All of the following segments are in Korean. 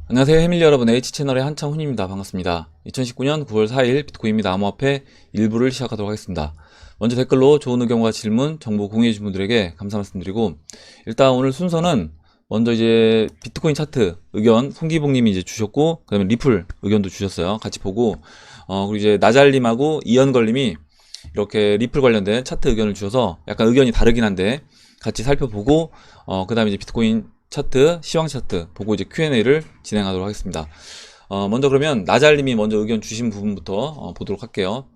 안녕하세요 해밀리 여러분, H채널의 한창훈입니다. 반갑습니다. 2019년 9월 4일 비트코인 및 암호화폐 일부를 시작하도록 하겠습니다. 먼저 댓글로 좋은 의견과 질문, 정보 공유해주신 분들에게 감사 말씀드리고, 일단 오늘 순서는 먼저 이제 비트코인 차트 의견 송기봉님이 이제 주셨고, 그 다음에 리플 의견도 주셨어요. 같이 보고, 그리고 이제 나잘님하고 이연걸님이 이렇게 리플 관련된 차트 의견을 주셔서 약간 의견이 다르긴 한데 같이 살펴보고, 그 다음에 이제 비트코인 차트, 시황 차트 보고 이제 Q&A를 진행하도록 하겠습니다. 먼저 그러면 나잘님이 먼저 의견 주신 부분부터 보도록 할게요.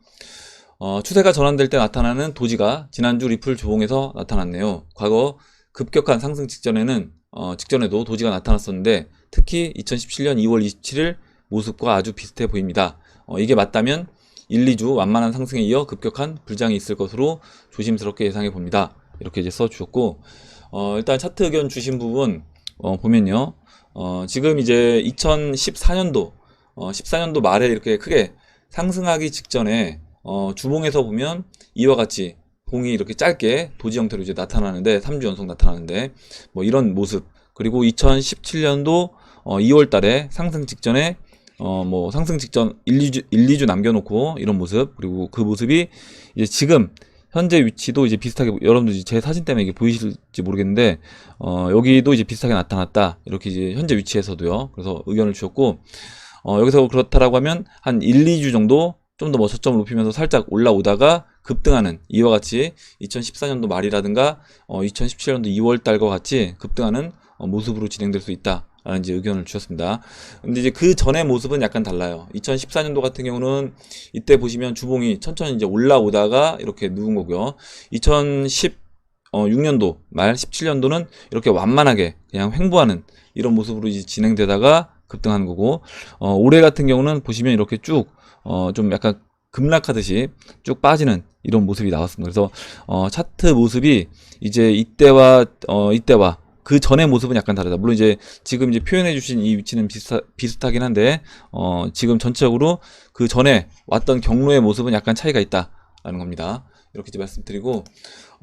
추세가 전환될 때 나타나는 도지가 지난주 리플 조봉에서 나타났네요. 과거 급격한 상승 직전에도 도지가 나타났었는데 특히 2017년 2월 27일 모습과 아주 비슷해 보입니다. 이게 맞다면 1, 2주 완만한 상승에 이어 급격한 불장이 있을 것으로 조심스럽게 예상해 봅니다. 이렇게 이제 써주셨고, 일단 차트 의견 주신 부분 보면요, 지금 이제 2014년도 14년도 말에 이렇게 크게 상승하기 직전에 주봉에서 보면 이와 같이 봉이 이렇게 짧게 도지 형태로 이제 나타나는데 3주 연속 나타나는데 뭐 이런 모습, 그리고 2017년도 2월 달에 상승 직전에 뭐 상승 직전 1-2주 남겨놓고 이런 모습, 그리고 그 모습이 이제 지금 현재 위치도 이제 비슷하게, 여러분들 제 사진 때문에 이게 보이실지 모르겠는데 여기도 이제 비슷하게 나타났다, 이렇게 이제 현재 위치에서도요. 그래서 의견을 주셨고, 여기서 그렇다라고 하면 한 1-2주 정도 좀 더 뭐 저점을 높이면서 살짝 올라오다가 급등하는, 이와 같이 2014년도 말이라든가 2017년도 2월 달과 같이 급등하는 모습으로 진행될 수 있다 라는 이제 의견을 주셨습니다. 근데 이제 그 전의 모습은 약간 달라요. 2014년도 같은 경우는 이때 보시면 주봉이 천천히 이제 올라오다가 이렇게 누운 거고요. 2016년도 말 17년도는 이렇게 완만하게 그냥 횡보하는 이런 모습으로 이제 진행되다가 급등하는 거고, 올해 같은 경우는 보시면 이렇게 쭉 좀 약간 급락하듯이 쭉 빠지는 이런 모습이 나왔습니다. 그래서 차트 모습이 이제 이때와 그 전의 모습은 약간 다르다. 물론 이제 지금 이제 표현해 주신 이 위치는 비슷하긴 한데 지금 전체적으로 그 전에 왔던 경로의 모습은 약간 차이가 있다라는 겁니다. 이렇게 이제 말씀드리고,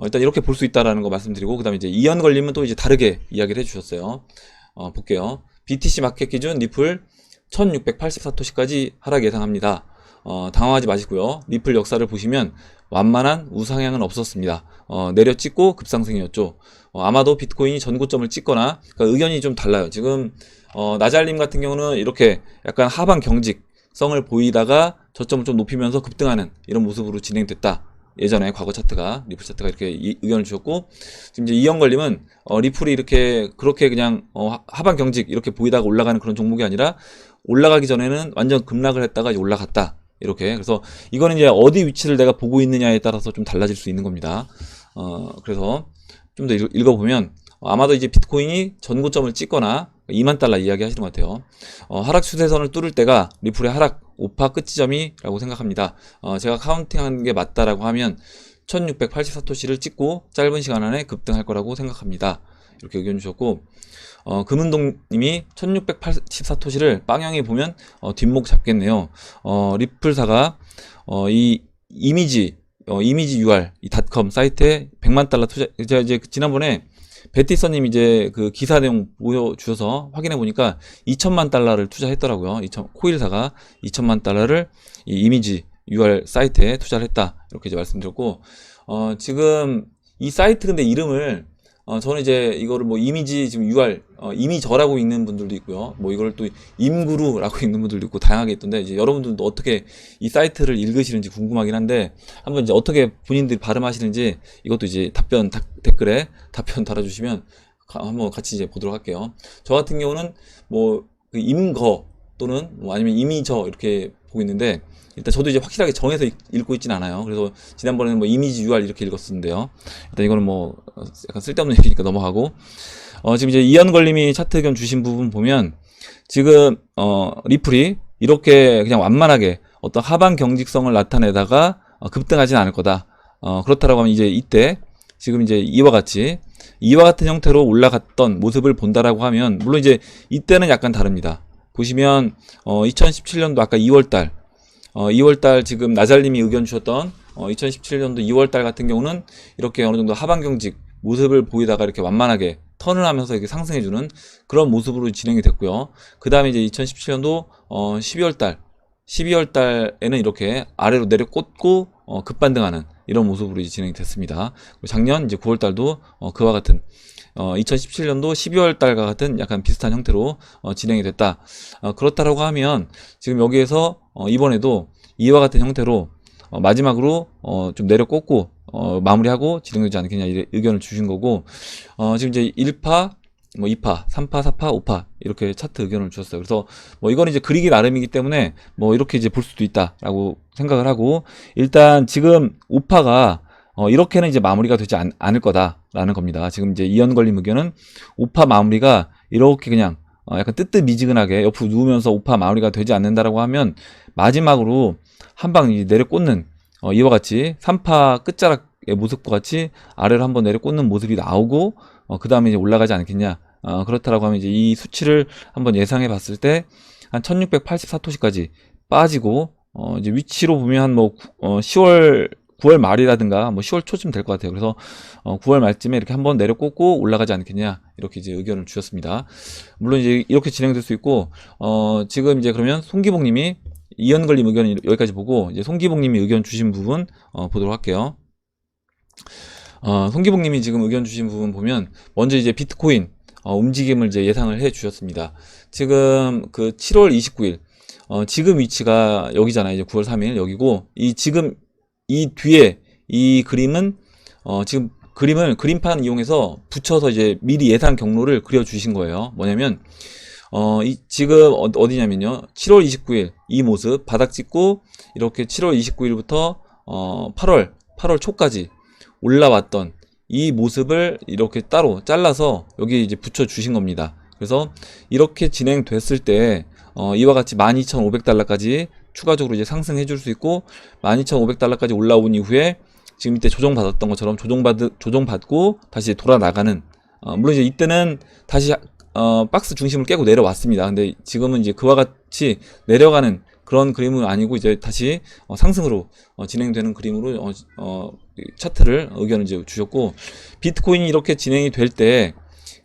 일단 이렇게 볼 수 있다라는 거 말씀드리고, 그 다음에 이제 이연 걸림은 또 이제 다르게 이야기를 해주셨어요. 볼게요. BTC 마켓 기준 리플 1684토시까지 하락 예상합니다. 당황하지 마시고요. 리플 역사를 보시면 완만한 우상향은 없었습니다. 내려찍고 급상승이었죠. 아마도 비트코인이 전고점을 찍거나, 그러니까 의견이 좀 달라요. 지금 나잘님 같은 경우는 이렇게 약간 하방 경직성을 보이다가 저점을 좀 높이면서 급등하는 이런 모습으로 진행됐다. 예전에 과거 차트가, 리플 차트가 이렇게 의견을 주셨고, 지금 이제 이연걸림은 리플이 이렇게 그렇게 그냥 하방 경직 이렇게 보이다가 올라가는 그런 종목이 아니라 올라가기 전에는 완전 급락을 했다가 이제 올라갔다. 이렇게. 그래서 이거는 이제 어디 위치를 내가 보고 있느냐에 따라서 좀 달라질 수 있는 겁니다. 그래서 좀 더 읽어보면 아마도 이제 비트코인이 전고점을 찍거나 2만 달러 이야기 하시는 것 같아요. 하락 추세선을 뚫을 때가 리플의 하락 5파 끝지점이라고 생각합니다. 제가 카운팅한 게 맞다라고 하면 1684토시를 찍고 짧은 시간 안에 급등할 거라고 생각합니다. 이렇게 의견 주셨고, 금은동님이 1684토시를 빵형이 보면 뒷목 잡겠네요. 리플사가 이 이미지 UR 이 닷컴 사이트에 100만 달러 투자, 제가 이제 지난번에 베티서님 이제 그 기사 내용 보여주셔서 확인해 보니까 2천만 달러를 투자했더라고요. 코일사가 2천만 달러를 이 이미지 UR 사이트에 투자를 했다, 이렇게 이제 말씀드렸고, 지금 이 사이트 근데 이름을 저는 이제 이거를 뭐 이미지 지금 UR 이미저라고 읽는 분들도 있고요. 뭐 이걸 또 임구루라고 읽는 분들도 있고 다양하게 있던데, 이제 여러분들도 어떻게 이 사이트를 읽으시는지 궁금하긴 한데 한번 이제 어떻게 본인들이 발음하시는지 이것도 이제 댓글에 답변 달아주시면 한번 같이 이제 보도록 할게요. 저 같은 경우는 뭐 그 임거 또는 뭐 아니면 이미저 이렇게 보고 있는데, 일단 저도 이제 확실하게 정해서 읽고 있진 않아요. 그래서 지난번에는 뭐 이미지 UR 이렇게 읽었었는데요. 일단 이거는 뭐 약간 쓸데없는 얘기니까 넘어가고, 지금 이제 이연걸림이 차트 의견 주신 부분 보면 지금 리플이 이렇게 그냥 완만하게 어떤 하방 경직성을 나타내다가 급등하진 않을 거다. 그렇다라고 하면 이제 이때 지금 이제 이와 같은 형태로 올라갔던 모습을 본다라고 하면, 물론 이제 이때는 약간 다릅니다. 보시면 2017년도 아까 2월달 지금 나잘님이 의견 주셨던 2017년도 2월달 같은 경우는 이렇게 어느 정도 하방 경직 모습을 보이다가 이렇게 완만하게 턴을 하면서 이렇게 상승해주는 그런 모습으로 진행이 됐고요. 그 다음에 이제 2017년도 12월 달에는 이렇게 아래로 내려 꽂고 급반등하는 이런 모습으로 이제 진행이 됐습니다. 작년 이제 9월 달도 그와 같은 2017년도 12월 달과 같은 약간 비슷한 형태로 진행이 됐다. 그렇다라고 하면 지금 여기에서 이번에도 이와 같은 형태로 마지막으로 좀 내려 꽂고 마무리하고 진행되지 않겠냐 이 의견을 주신 거고, 지금 이제 1파, 뭐 2파, 3파, 4파, 5파 이렇게 차트 의견을 주셨어요. 그래서 뭐 이건 이제 그리기 나름이기 때문에 뭐 이렇게 이제 볼 수도 있다라고 생각을 하고, 일단 지금 5파가 이렇게는 이제 마무리가 되지 않을 거다라는 겁니다. 지금 이제 이연걸림 의견은 5파 마무리가 이렇게 그냥 약간 뜨뜻미지근하게 옆으로 누우면서 5파 마무리가 되지 않는다라고 하면 마지막으로 한 방 내려 꽂는 이와 같이 3파 끝자락의 모습과 같이 아래로 한번 내려 꽂는 모습이 나오고 그 다음에 이제 올라가지 않겠냐. 그렇다라고 하면 이제 이 수치를 한번 예상해 봤을 때 한 1684토시까지 빠지고 이제 위치로 보면 한 뭐 9월 말이라든가 뭐 10월 초쯤 될 것 같아요. 그래서 9월 말쯤에 이렇게 한번 내려 꽂고 올라가지 않겠냐 이렇게 이제 의견을 주셨습니다. 물론 이제 이렇게 진행될 수 있고, 지금 이제 그러면 송기복님이 이연걸림 의견 여기까지 보고 이제 송기복님이 의견 주신 부분 보도록 할게요. 송기복님이 지금 의견 주신 부분 보면 먼저 이제 비트코인 움직임을 이제 예상을 해 주셨습니다. 지금 그 7월 29일 지금 위치가 여기잖아요. 이제 9월 3일 여기고, 이 지금 이 뒤에 이 그림은 지금 그림판 이용해서 붙여서 이제 미리 예상 경로를 그려 주신 거예요. 뭐냐면 지금 어디냐면요, 7월 29일 이 모습 바닥 찍고 이렇게 7월 29일부터 8월 초까지 올라왔던 이 모습을 이렇게 따로 잘라서 여기 이제 붙여 주신 겁니다. 그래서 이렇게 진행됐을 때 이와 같이 12,500달러까지 추가적으로 이제 상승해 줄 수 있고, 12,500달러까지 올라온 이후에 지금 이때 조정받았던 것처럼 조정받고 다시 돌아 나가는, 물론 이제 이때는 다시 박스 중심을 깨고 내려왔습니다. 근데 지금은 이제 그와 같이 내려가는 그런 그림은 아니고 이제 다시 상승으로 진행되는 그림으로 차트를 의견을 이제 주셨고, 비트코인이 이렇게 진행이 될 때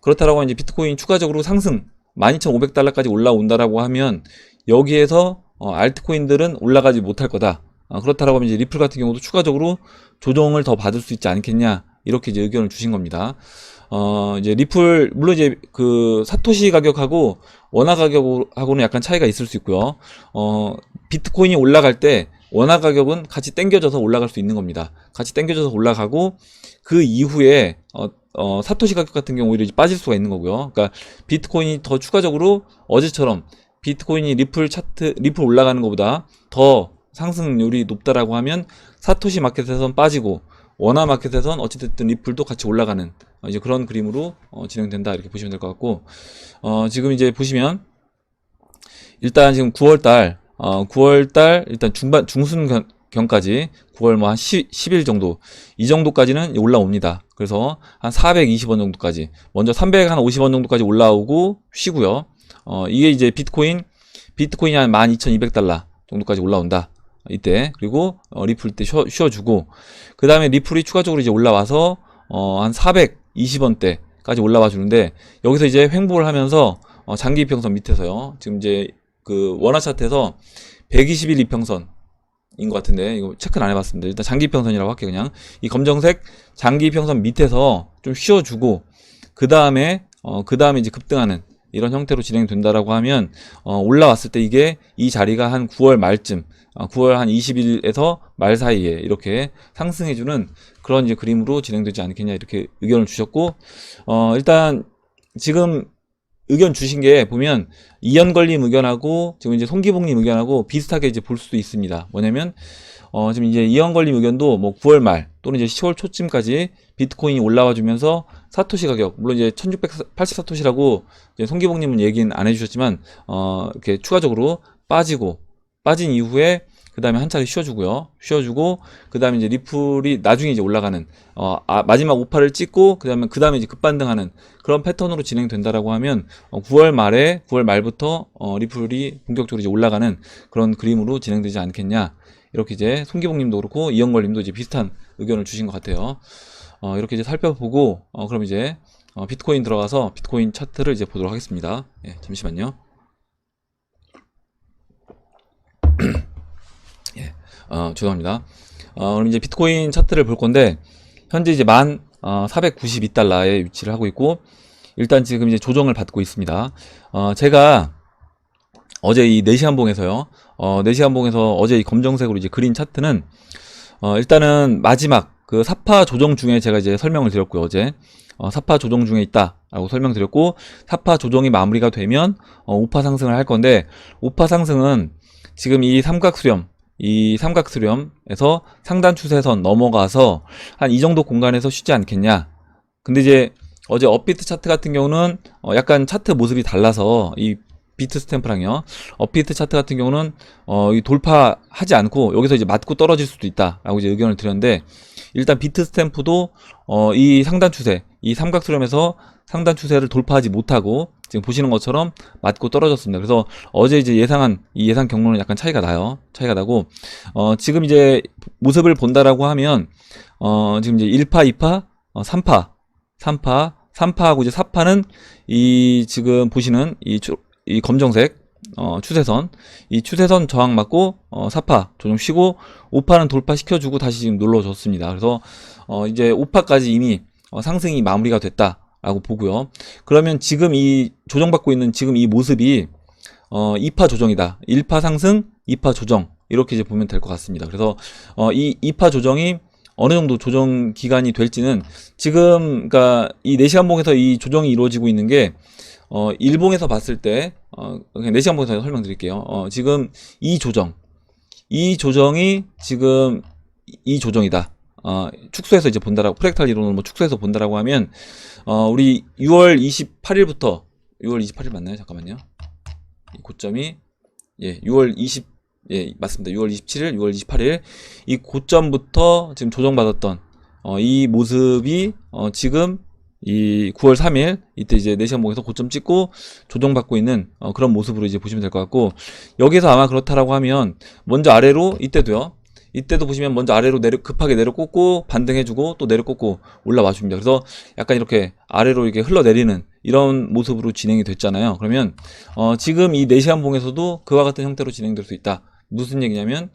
그렇다라고 하면 이제 비트코인 추가적으로 상승 12,500달러까지 올라온다라고 하면 여기에서 알트코인들은 올라가지 못할 거다. 그렇다라고 하면 이제 리플 같은 경우도 추가적으로 조정을 더 받을 수 있지 않겠냐 이렇게 이제 의견을 주신 겁니다. 이제 리플 물론 이제 그 사토시 가격하고 원화 가격하고는 약간 차이가 있을 수 있고요. 비트코인이 올라갈 때 원화 가격은 같이 당겨져서 올라갈 수 있는 겁니다. 같이 당겨져서 올라가고 그 이후에 사토시 가격 같은 경우 오히려 이제 빠질 수가 있는 거고요. 그러니까 비트코인이 더 추가적으로 어제처럼 비트코인이 리플 올라가는 것보다 더 상승률이 높다라고 하면 사토시 마켓에선 빠지고 원화 마켓에선 어찌됐든 리플도 같이 올라가는 이제 그런 그림으로 진행된다 이렇게 보시면 될 것 같고, 지금 이제 보시면 일단 지금 9월달 일단 중순경까지 9월 뭐 한 10일 정도 이 정도까지는 올라옵니다. 그래서 한 420원 정도까지 먼저 350원 정도까지 올라오고 쉬고요. 이게 이제 비트코인이 한 12,200달러 정도까지 올라온다 이때. 그리고 리플 때 쉬어주고, 그 다음에 리플이 추가적으로 이제 올라와서 한 420원대까지 올라와 주는데, 여기서 이제 횡보를 하면서 장기 이평선 밑에서요, 지금 이제 그 원화 차트에서 120일 이평선인 것 같은데 이거 체크는 안 해봤습니다. 일단 장기 이평선이라고 할게요. 그냥 이 검정색 장기 이평선 밑에서 좀 쉬어주고 그 다음에 이제 급등하는 이런 형태로 진행된다라고 하면 올라왔을 때 이게 이 자리가 한 9월 말쯤 9월 한 20일에서 말 사이에 이렇게 상승해주는 그런 이제 그림으로 진행되지 않겠냐 이렇게 의견을 주셨고, 일단 지금 의견 주신 게 보면 이연걸림 의견하고 지금 이제 송기복님 의견하고 비슷하게 이제 볼 수도 있습니다. 뭐냐면 지금 이제 이연걸림 의견도 뭐 9월 말 또는 이제 10월 초쯤까지 비트코인이 올라와 주면서 사토시 가격, 물론 이제 1684토시라고 이제 송기복님은 얘기는 안 해주셨지만 이렇게 추가적으로 빠진 이후에 그 다음에 한 차례 쉬어주고 그 다음에 이제 리플이 나중에 이제 올라가는 마지막 5파를 찍고 그 다음에 이제 급반등하는 그런 패턴으로 진행된다라고 하면 9월 말부터 리플이 본격적으로 이제 올라가는 그런 그림으로 진행되지 않겠냐 이렇게 이제 송기복님도 그렇고 이영걸님도 이제 비슷한 의견을 주신 것 같아요. 이렇게 이제 살펴보고 그럼 이제 비트코인 들어가서 비트코인 차트를 이제 보도록 하겠습니다. 예, 잠시만요. 예, 죄송합니다. 그럼 이제 비트코인 차트를 볼 건데, 현재 이제 492달러에 위치를 하고 있고, 일단 지금 이제 조정을 받고 있습니다. 제가 어제 이 4시간 봉에서요, 4시간 봉에서 어제 이 검정색으로 이제 그린 차트는, 일단은 마지막 그 사파 조정 중에 제가 이제 설명을 드렸고요, 어제. 사파 조정 중에 있다라고 설명드렸고, 사파 조정이 마무리가 되면, 5파 상승을 할 건데, 5파 상승은 지금 이 삼각수렴에서 상단 추세선 넘어가서 한 이 정도 공간에서 쉬지 않겠냐. 근데 이제 어제 업비트 차트 같은 경우는 약간 차트 모습이 달라서 이 비트 스탬프랑요. 업비트 차트 같은 경우는 이 돌파하지 않고 여기서 이제 맞고 떨어질 수도 있다라고 이제 의견을 드렸는데, 일단 비트 스탬프도 이 상단 추세, 이 삼각수렴에서 상단 추세를 돌파하지 못하고 지금 보시는 것처럼 맞고 떨어졌습니다. 그래서 어제 이제 예상한 이 예상 경로는 약간 차이가 나고, 지금 이제 모습을 본다라고 하면 지금 이제 1파, 2파, 3파하고 이제 4파는 이 지금 보시는 이 검정색 추세선, 이 추세선 저항 맞고 4파 조정 쉬고 5파는 돌파시켜주고 다시 지금 눌러줬습니다. 그래서 이제 5파까지 이미 상승이 마무리가 됐다라고 보고요. 그러면 지금 이 조정받고 있는 지금 이 모습이 2파 조정이다. 1파 상승, 2파 조정, 이렇게 이제 보면 될 것 같습니다. 그래서 이 2파 조정이 어느 정도 조정 기간이 될지는 지금, 그러니까 이 4시간 봉에서 이 조정이 이루어지고 있는 게 일봉에서 봤을 때 그냥 4시간 봉에서 설명드릴게요. 지금 이 조정이 지금 이 조정이다. 축소해서 이제 본다라고, 프랙탈 이론을 뭐 축소해서 본다라고 하면 우리 6월 28일부터 6월 28일 맞나요? 잠깐만요. 이 고점이 맞습니다. 6월 27일, 6월 28일 이 고점부터 지금 조정받았던 이 모습이 지금 이 9월 3일 이때 이제 4시간 봉에서 고점 찍고 조정받고 있는 그런 모습으로 이제 보시면 될 것 같고, 여기서 아마 그렇다라고 하면 먼저 아래로 이때도 보시면 먼저 아래로 급하게 내려꽂고 반등해주고 또 내려꽂고 올라와 줍니다. 그래서 약간 이렇게 아래로 이렇게 흘러내리는 이런 모습으로 진행이 됐잖아요. 그러면 지금 이 4시간 봉에서도 그와 같은 형태로 진행될 수 있다. 무슨 얘기냐면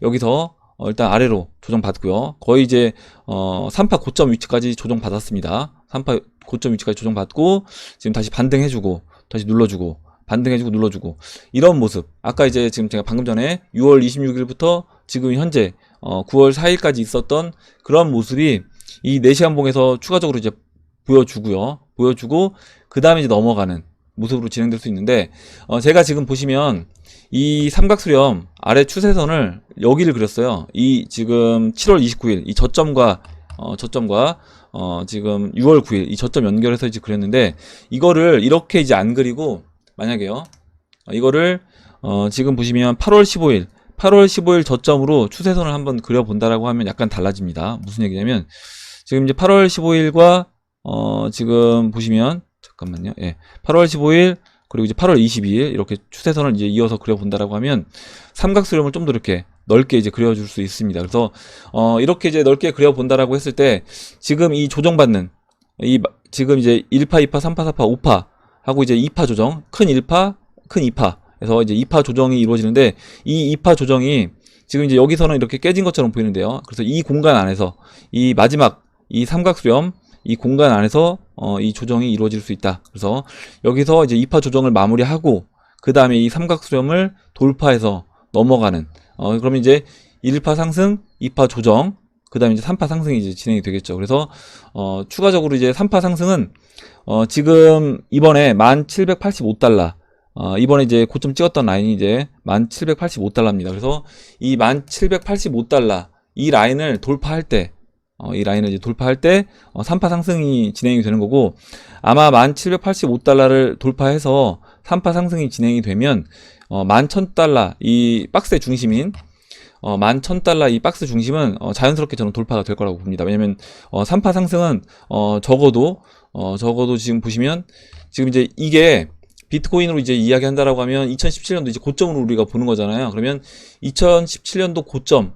여기서 일단 아래로 조정받고요. 거의 이제 3파 고점 위치까지 조정받았습니다. 3파 고점 위치까지 조정받고 지금 다시 반등해주고 다시 눌러주고 반등해주고 눌러주고 이런 모습. 아까 이제 지금 제가 방금 전에 6월 26일부터 지금 현재 9월 4일까지 있었던 그런 모습이 이 4시간 봉에서 추가적으로 이제 보여주고 그 다음에 이제 넘어가는 모습으로 진행될 수 있는데, 제가 지금 보시면 이 삼각수렴 아래 추세선을 여기를 그렸어요. 이 지금 7월 29일 이 저점과 지금 6월 9일 이 저점 연결해서 이제 그렸는데, 이거를 이렇게 이제 안 그리고 만약에요, 이거를 지금 보시면 8월 15일 저점으로 추세선을 한번 그려본다라고 하면 약간 달라집니다. 무슨 얘기냐면 지금 이제 8월 15일과 지금 보시면 잠깐만요. 8월 15일 그리고 이제 8월 22일 이렇게 추세선을 이제 이어서 그려본다라고 하면 삼각수렴을 좀 더 이렇게 넓게 이제 그려줄 수 있습니다. 그래서 이렇게 이제 넓게 그려본다라고 했을 때 지금 이 조정받는 지금 이제 1파, 2파, 3파, 4파, 5파 하고 이제 2파 조정, 큰 1파, 큰 2파 에서 이제 2파 조정이 이루어지는데, 이 2파 조정이 지금 이제 여기서는 이렇게 깨진 것처럼 보이는데요. 그래서 이 공간 안에서 이 마지막 이 삼각수렴 이 공간 안에서 이 조정이 이루어질 수 있다. 그래서 여기서 이제 2파 조정을 마무리하고 그 다음에 이 삼각수렴을 돌파해서 넘어가는 그러면 이제 1파 상승, 2파 조정, 그 다음에 이제 3파 상승이 이제 진행이 되겠죠. 그래서 추가적으로 이제 3파 상승은 지금 이번에 1785달러 이번에 이제 고점 찍었던 라인이 이제 1785달러입니다. 그래서 이 1785달러 이 라인을 돌파할 때 3파 상승이 진행이 되는 거고, 아마 1785달러를 돌파해서 3파 상승이 진행이 되면 11,000달러 이 박스의 중심인 11,000달러 이 박스 중심은 자연스럽게 저는 돌파가 될 거라고 봅니다. 왜냐면 3파 상승은 적어도 지금 보시면 지금 이제 이게 비트코인으로 이제 이야기한다라고 하면 2017년도 이제 고점으로 우리가 보는 거잖아요. 그러면 2017년도 고점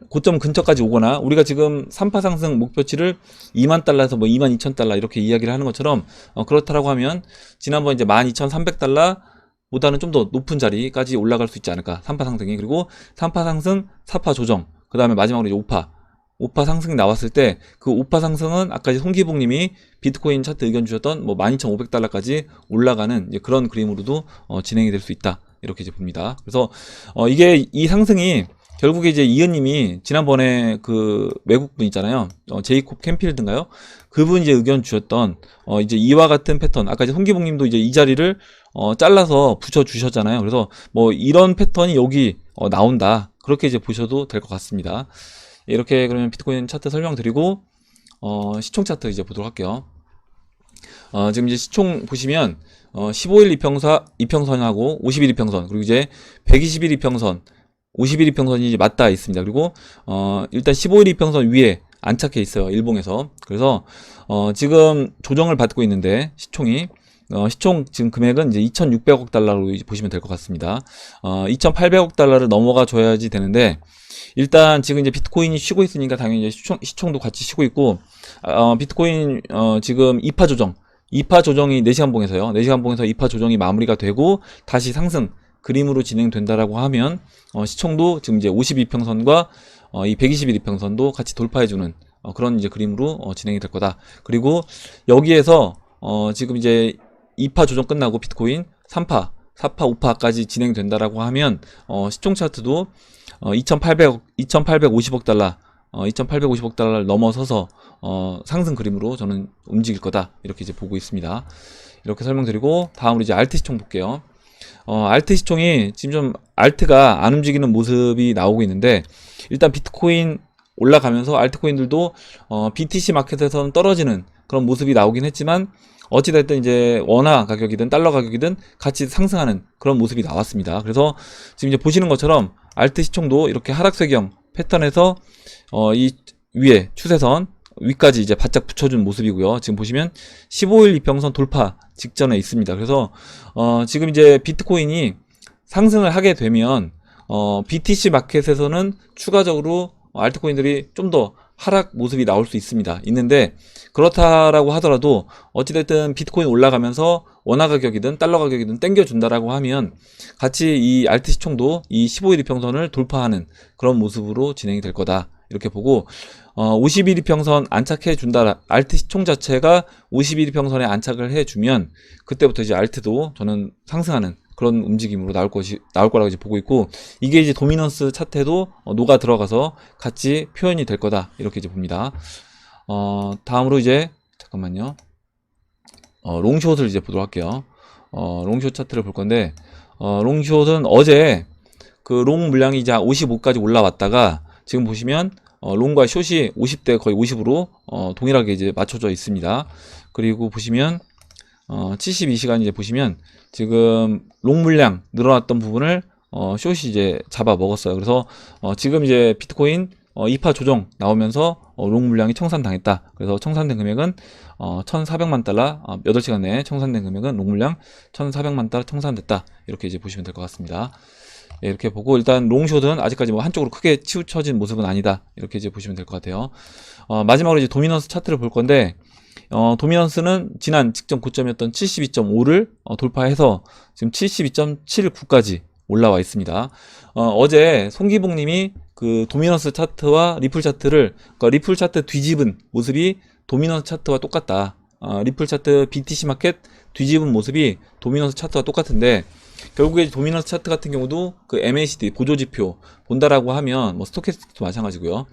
고점 근처까지 오거나, 우리가 지금 3파 상승 목표치를 2만 달러에서 뭐 2만 2천 달러 이렇게 이야기를 하는 것처럼 그렇다라고 하면 지난번 이제 12,300달러 보다는 좀 더 높은 자리까지 올라갈 수 있지 않을까. 3파 상승이. 그리고 3파 상승, 4파 조정, 그 다음에 마지막으로 이제 5파 상승이 나왔을 때 그 5파 상승은 아까 이제 송기복 님이 비트코인 차트 의견 주셨던 뭐 12,500달러까지 올라가는 이제 그런 그림으로도 진행이 될 수 있다. 이렇게 이제 봅니다. 그래서 이게 이 상승이 결국에 이제 이은님이 지난번에 그 외국분 있잖아요. 제이콥 캠필드인가요? 그분 이제 의견 주셨던 이제 이와 같은 패턴. 아까 이제 송기복님도 이제 이 자리를 잘라서 붙여 주셨잖아요. 그래서 뭐 이런 패턴이 여기 나온다. 그렇게 이제 보셔도 될 것 같습니다. 이렇게 그러면 비트코인 차트 설명드리고 시총 차트 이제 보도록 할게요. 지금 이제 시총 보시면 15일 이평선하고 50일 이평선, 그리고 이제 120일 이평선, 50일 이평선이 이제 맞닿아 있습니다. 그리고 일단 15일 이평선 위에 안착해 있어요. 일봉에서. 그래서 지금 조정을 받고 있는데 시총 지금 금액은 이제 2,600억 달러로 보시면 될 것 같습니다. 2,800억 달러를 넘어가 줘야지 되는데, 일단 지금 이제 비트코인이 쉬고 있으니까 당연히 이제 시총도 같이 쉬고 있고, 비트코인 지금 2파 조정이 4시간 봉에서요. 4시간 봉에서 2파 조정이 마무리가 되고 다시 상승 그림으로 진행된다라고 하면 시총도 지금 이제 52평선과 이 121 이평선도 같이 돌파해주는 그런 이제 그림으로 진행이 될 거다. 그리고 여기에서 지금 이제 2파 조정 끝나고 비트코인 3파, 4파, 5파까지 진행된다라고 하면 시총 차트도 2,850억 달러, 2,850억 달러를 넘어서서 상승 그림으로 저는 움직일 거다. 이렇게 이제 보고 있습니다. 이렇게 설명드리고 다음으로 이제 알트 시총 볼게요. 알트 시총이 지금 좀 알트가 안 움직이는 모습이 나오고 있는데, 일단 비트코인 올라가면서 알트코인들도 BTC 마켓에서는 떨어지는 그런 모습이 나오긴 했지만, 어찌됐든 이제 원화 가격이든 달러 가격이든 같이 상승하는 그런 모습이 나왔습니다. 그래서 지금 이제 보시는 것처럼 알트 시총도 이렇게 하락세경 패턴에서 이 위에 추세선 위까지 이제 바짝 붙여준 모습이고요. 지금 보시면 15일 이평선 돌파 직전에 있습니다. 그래서 지금 이제 비트코인이 상승을 하게 되면 BTC 마켓에서는 추가적으로 알트코인들이 좀 더 하락 모습이 나올 수 있는데, 그렇다라고 하더라도 어찌됐든 비트코인 올라가면서 원화 가격이든 달러 가격이든 땡겨준다라고 하면 같이 이 알트 시총도 이 15일 이평선을 돌파하는 그런 모습으로 진행이 될 거다. 이렇게 보고 50일 이평선 안착해 준다. 알트 시총 자체가 50일 이평선에 안착을 해주면 그때부터 이제 알트도 저는 상승하는 그런 움직임으로 나올 거라고 이제 보고 있고, 이게 이제 도미넌스 차트에도 녹아 들어가서 같이 표현이 될 거다. 이렇게 이제 봅니다. 다음으로 이제 잠깐만요. 롱숏을 이제 보도록 할게요. 롱숏 차트를 볼 건데, 롱숏은 어제 그 롱 물량이 이제 55까지 올라왔다가 지금 보시면 롱과 숏이 50대 거의 50으로 동일하게 이제 맞춰져 있습니다. 그리고 보시면 72시간 이제 보시면 지금 롱 물량 늘어났던 부분을 숏이 이제 잡아 먹었어요. 그래서 지금 이제 비트코인 2파 조정 나오면서 롱 물량이 청산당했다. 그래서 청산된 금액은 1,400만 달러, 8시간 내에 청산된 금액은 롱 물량 1,400만 달러 청산됐다. 이렇게 이제 보시면 될 것 같습니다. 예, 이렇게 보고 일단 롱숏은 아직까지 뭐 한쪽으로 크게 치우쳐진 모습은 아니다. 이렇게 이제 보시면 될 것 같아요. 마지막으로 이제 도미넌스 차트를 볼 건데, 도미넌스는 지난 직전 고점이었던 72.5를 돌파해서 지금 72.79까지 올라와 있습니다. 어제 송기복 님이 그 도미넌스 차트와 리플 차트를, 그러니까 리플 차트 뒤집은 모습이 도미넌스 차트와 똑같다. 리플 차트 BTC 마켓 뒤집은 모습이 도미넌스 차트와 똑같은데, 결국에 도미넌스 차트 같은 경우도 그 MACD 보조지표 본다라고 하면 뭐 스토캐스틱도 마찬가지고요.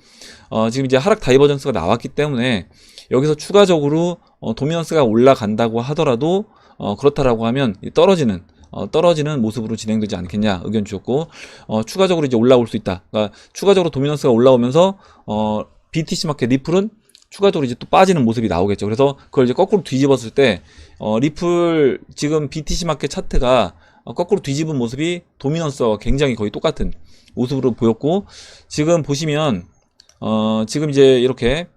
지금 이제 하락 다이버전스가 나왔기 때문에 여기서 추가적으로 도미넌스가 올라간다고 하더라도 그렇다라고 하면 떨어지는 모습으로 진행되지 않겠냐 의견 주셨고, 추가적으로 이제 올라올 수 있다. 그러니까 추가적으로 도미넌스가 올라오면서 BTC 마켓 리플은 추가적으로 이제 또 빠지는 모습이 나오겠죠. 그래서 그걸 이제 거꾸로 뒤집었을 때 리플 지금 BTC 마켓 차트가 거꾸로 뒤집은 모습이 도미넌스와 굉장히 거의 똑같은 모습으로 보였고, 지금 보시면 지금 이제 이렇게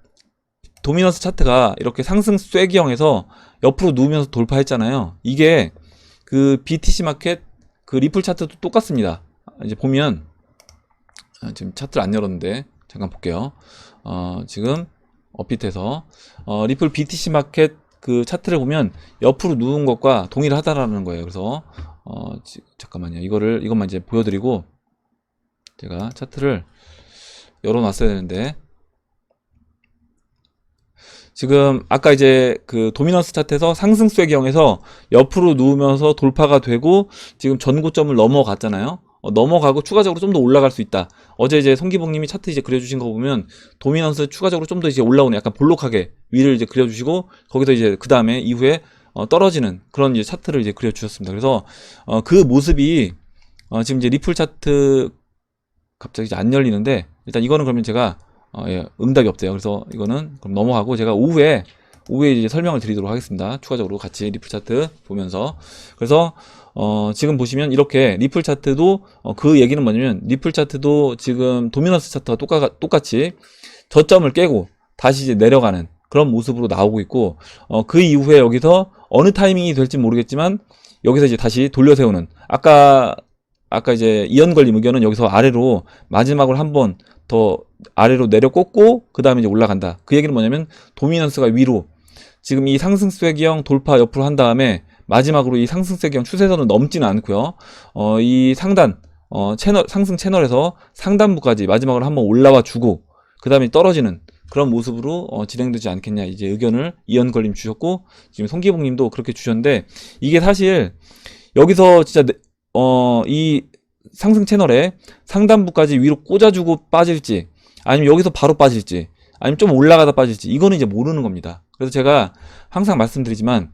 도미넌스 차트가 이렇게 상승 쐐기형에서 옆으로 누우면서 돌파했잖아요. 이게 그 BTC 마켓 그 리플 차트도 똑같습니다. 이제 보면 지금 차트를 안 열었는데 잠깐 볼게요. 지금 업비트에서 리플 BTC 마켓 그 차트를 보면 옆으로 누운 것과 동일하다라는 거예요. 그래서 잠깐만요. 이것만 이제 보여드리고 제가 차트를 열어놨어야 되는데, 지금 아까 이제 그 도미넌스 차트에서 상승세 경에서 옆으로 누우면서 돌파가 되고 지금 전고점을 넘어갔잖아요. 넘어가고 추가적으로 좀 더 올라갈 수 있다. 어제 이제 송기봉님이 차트 이제 그려주신 거 보면 도미넌스 추가적으로 좀 더 이제 올라오는 약간 볼록하게 위를 이제 그려주시고 거기서 이제 그 다음에 이후에 떨어지는 그런 이제 차트를 이제 그려주셨습니다. 그래서 그 모습이 지금 이제 리플 차트 갑자기 이제 안 열리는데, 일단 이거는 그러면 제가 예, 응답이 없대요. 그래서 이거는 그럼 넘어가고 제가 오후에 이제 설명을 드리도록 하겠습니다. 추가적으로 같이 리플 차트 보면서. 그래서 지금 보시면 이렇게 리플 차트도 그 얘기는 뭐냐면 리플 차트도 지금 도미넌스 차트와 똑같이 저점을 깨고 다시 이제 내려가는 그런 모습으로 나오고 있고, 그 이후에 여기서 어느 타이밍이 될지 모르겠지만 여기서 이제 다시 돌려 세우는, 아까 이제 이연걸림 의견은 여기서 아래로 마지막으로 한 번 더 아래로 내려 꽂고 그 다음에 이제 올라간다. 그 얘기는 뭐냐면 도미넌스가 위로 지금 이 상승세기형 돌파 옆으로 한 다음에 마지막으로 이 상승세기형 추세선은 넘지는 않고요. 이 상단 상승 채널에서 상단부까지 마지막으로 한번 올라와 주고 그 다음에 떨어지는 그런 모습으로 진행되지 않겠냐, 이제 의견을 이연걸림 주셨고, 지금 송기봉님도 그렇게 주셨는데, 이게 사실 여기서 진짜 이 상승 채널에 상단부까지 위로 꽂아주고 빠질지, 아니면 여기서 바로 빠질지, 아니면 좀 올라가다 빠질지, 이거는 이제 모르는 겁니다. 그래서 제가 항상 말씀드리지만